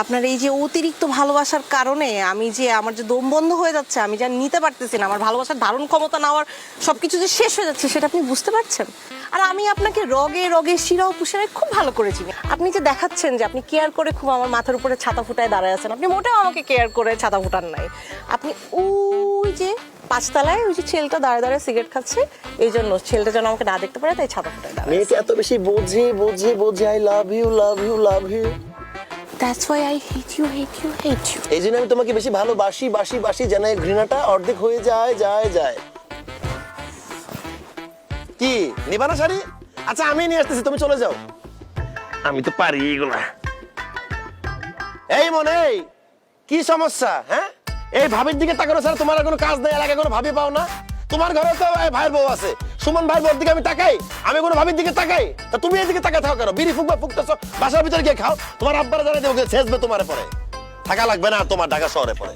আপনার এই যে অতিরিক্ত ভালোবাসার কারণে আমি যে আমার যে দম বন্ধ হয়ে যাচ্ছে, আমি যা নিতে পারতেছি না, আমার ভালোবাসার ধারণ ক্ষমতা নেওয়ার সবকিছু যে শেষ হয়ে যাচ্ছে সেটা আপনি বুঝতে পারছেন? আর আমি আপনাকে রগে রগে শিরা উপশিরায় খুব ভালো করে চিনি। আপনি যে দেখাচ্ছেন যে আপনি কেয়ার করে খুব আমার মাথার উপরে ছাতা ফুটায় দাঁড়ায় আছেন, আপনি মোটেও আমাকে কেয়ার করে ছাতা ফুটান নাই। আপনি ওই যে পাঁচতলায় ওই যে ছেলেটা দাঁড়ায় দাঁড়ায় সিগারেট খাচ্ছে, এই জন্য ছেলেটা যেন আমাকে না দেখতে পারে তাই ছাতা ফুটায় দাঁড়ায়। মেয়েটা এত বেশি বোঝে বোঝে বোঝে I love you love you love you. That's why I hate you, hate you, hate you. এই জন্য আমি তোমাকে বেশি ভালোবাসি বাসি বাসি যেন এই ঘৃণাটা অর্ধেক হয়ে যায় যায় যায়। কি নিবা না শাড়ি? আচ্ছা আমি নিয়ে আসতেছি, তুমি চলে যাও। আমি তো পারি এগুলা। এই মনে কি সমস্যা? হ্যাঁ, এই ভাবির দিকে তাকানো ছাড়া তোমার আর কোনো কাজ নেই, এলাকায় কোনো ভাবি পাও না? তোমার ঘরে তো ভাইয়ের বউ আছে, সুমন ভাইয়ের বউর দিকে আমি তাকাই, আমি কোনো ভাবির দিকে তাকাই? তা তুমি এদিকে তাকায় থাকো কেন? বিড়ি ফুকবা ফুকতেছো, বাসার ভিতরে গিয়ে খাও, তোমার আব্বারা জানাই দেবো ছেঁচবে তোমার পরে, থাকা লাগবে না তোমার ঢাকা শহরে পরে।